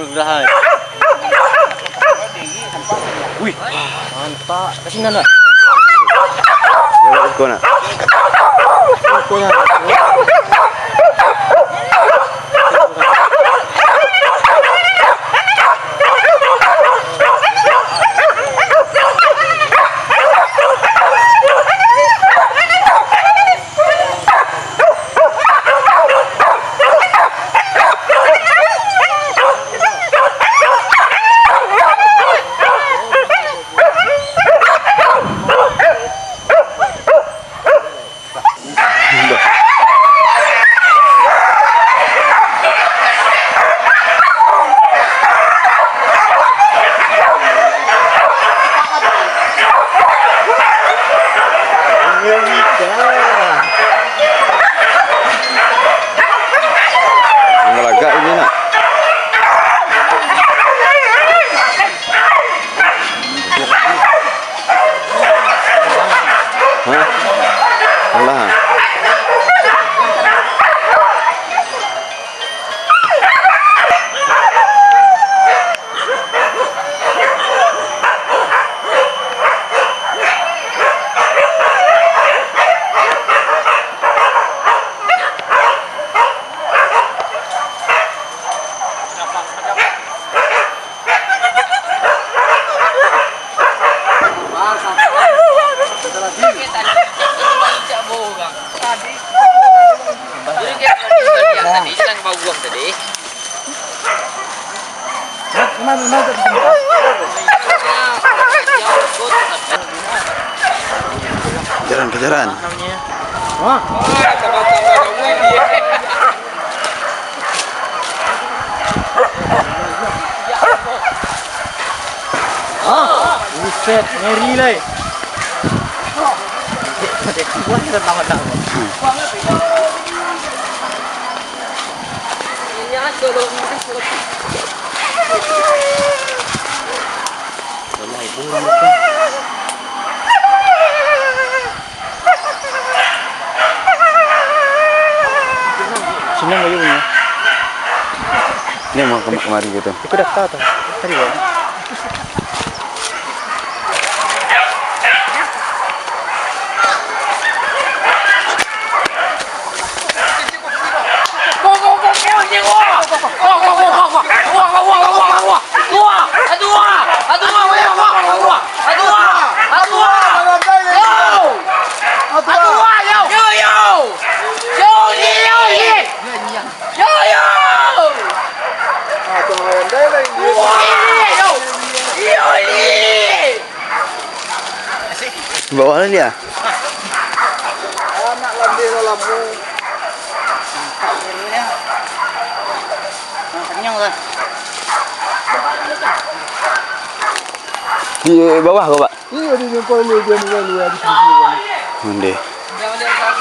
sudah. Wih, mantap. Kasinan lah. Ya, kau nak. Kau nak. Agak ini nak. Hah? Allah. Kejaran. Wah. Buset, ngeri lah. Buat tertawa-tawa. Senang aja punya. Ini mau kemarin gitu. Ikut daftar tuh. Tadi bang. Bawa dia. Anak lambe lambu. Kenyang lah. Di bawah kau, Pak? Iya di depan dia di sini. Mandi.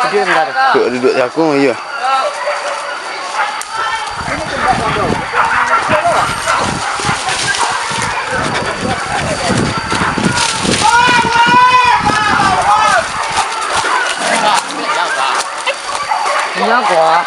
Dia enggak ada. Duduk aku iya. Kenyang kok.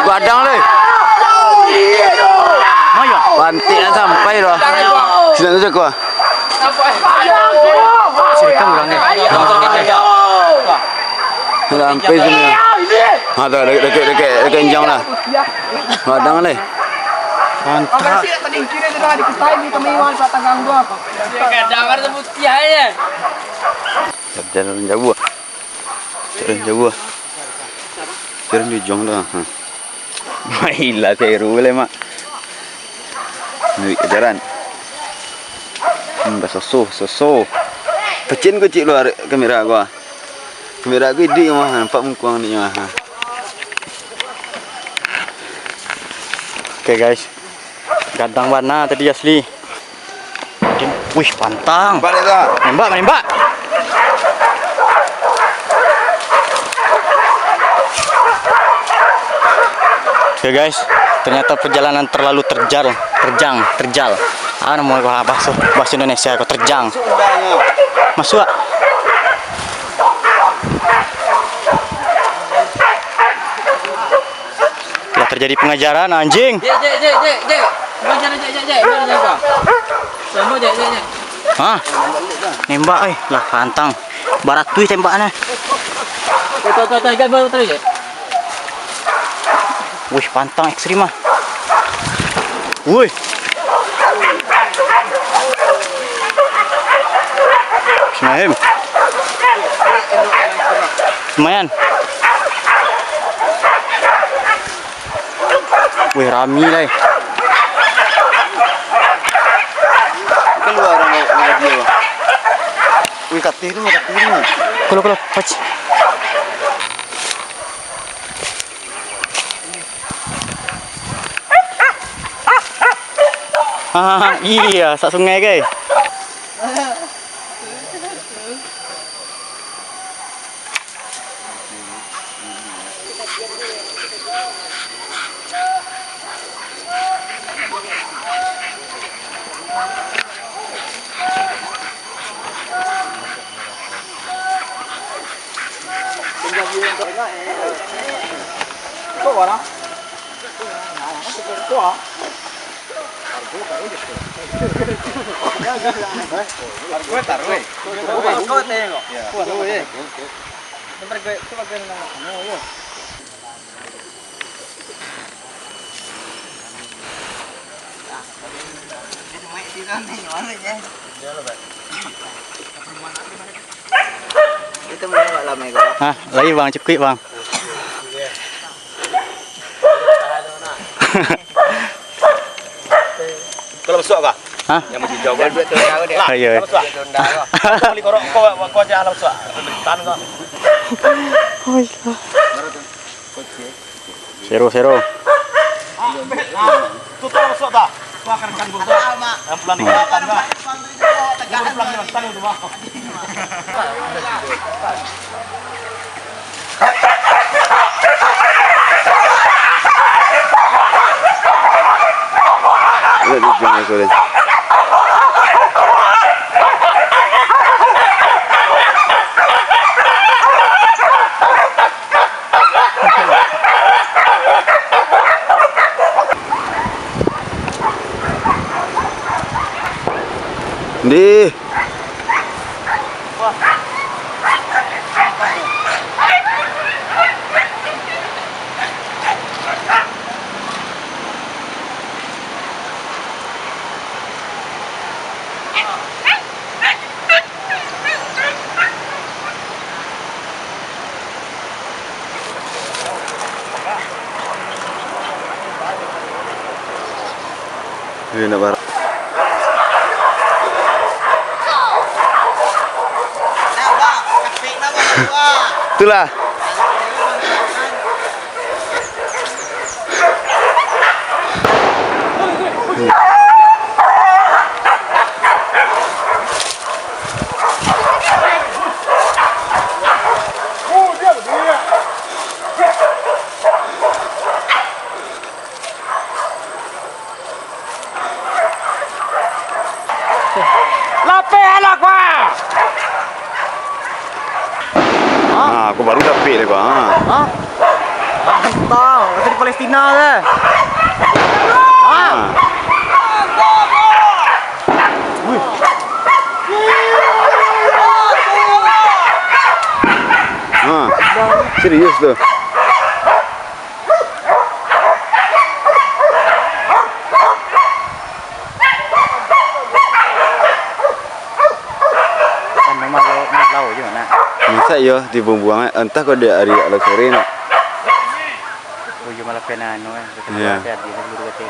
Badang le. Pantik dah sampai dah. Sini saja kau. Cerita orangnya. Sampai sini. Ada dekat enjang lah. Badang le. Mantap. Tadi kira dia dah diketahui ni kami iwan patagang dua. Kadang ada bukti aja. Jalan jauh. Jalan jauh. Jalan di jong dah. Mailah seru le mak. Ni jalan. Soso. Pecin kecil luar kamera gua. Kamera gua di mah nampak muka ni mah. Oke guys. Gadang warna tadi asli. Wih, pantang. Balik dah. Menembak. Oke guys, ternyata perjalanan terlalu terjal. Ano mo ko bahasa Indonesia ko terjang. Masuk. Ya terjadi pengajaran anjing. Jek. Baca jek. Sama jek. Hah? Nembak lah pantang. Barat tuh tembaknya. Tuh, gambar terus. Wih, pantang ekstrim ah. Wih. Bismillahirrahmanirrahim. Lumayan. Wih, rami lah. Keluar orang dia. Wih, katih ni. Kalau pac. Iya, sak sungai guys. Hah, lagi bang, cepet bang. Kalau masuk kah? Hah? Yang mesti jauh kan? Lah, iya. Beli korok kau aja alam masuk. Tan kau. Seru. Tu tahu masuk tak? Kau akan kan gua. Yang pulang di kelatan kah? Tegakan pulang di tan itu bang. Jangan sorry. Di. Ini nak barang. Itulah. Aku baru dapat lepas. Hah? Tahu, di Palestina ke? Serius tu. yo dibuang entah kok dia hari ala sore nak. Ujo malah kena anu Iya. dia dulu kata.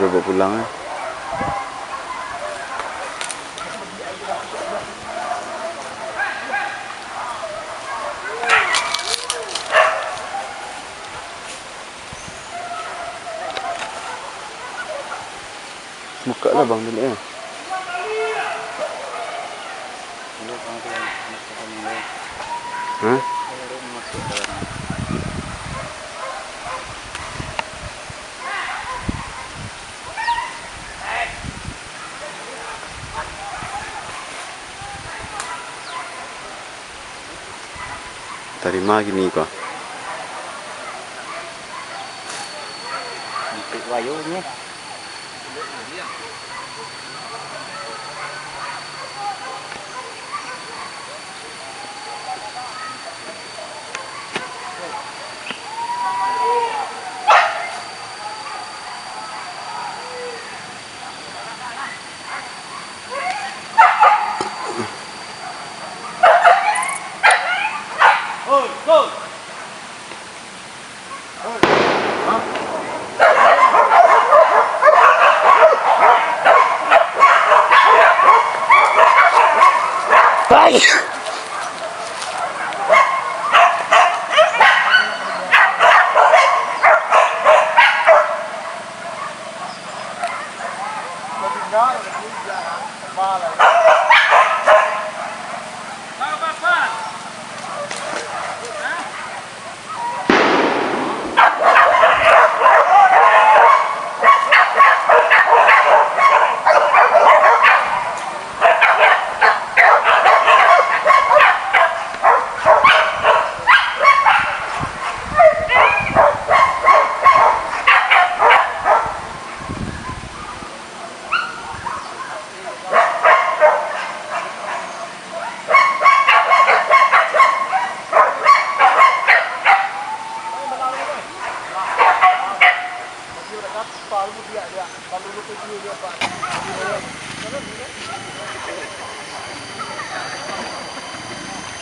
Udah bawa pulang eh. Buka lah bang dulu ya. Hah? Terima gini kok. Untuk wayunya. Ay!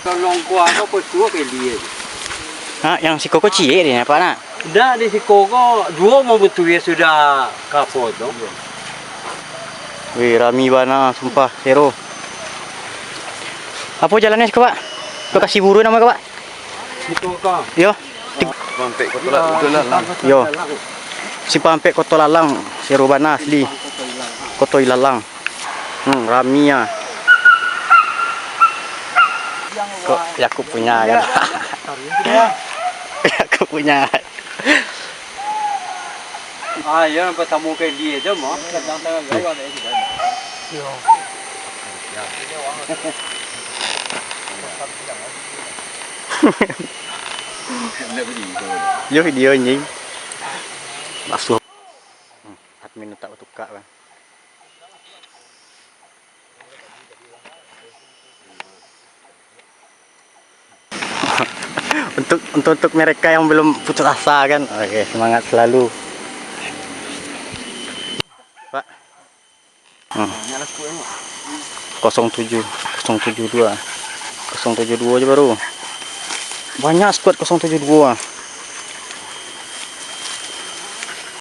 Tolong kuah kau pun ke dia. Ha, yang si Koko cie dia apa nak? Dah di si koko dua mau betul ya sudah kapot tu. Wih, rami bana, sumpah, zero. Apa jalannya kau, Pak? Kau kasih buru nama kau, Pak? Si koko. Yo. Mampek kau tolak betul lah. Yo. Si Pampek Koto Lalang, zero bana asli. Koto Ilalang. Rami ya. Kok Yakub punya kan? Yakub punya. Ah, ya nampak tamu ke dia je mah. Yo video anjing. Basuh. Admin tak bertukar kan. untuk mereka yang belum putus asa kan. Oke, semangat selalu. Pak. 07 072 072 aja baru. Banyak squad 072.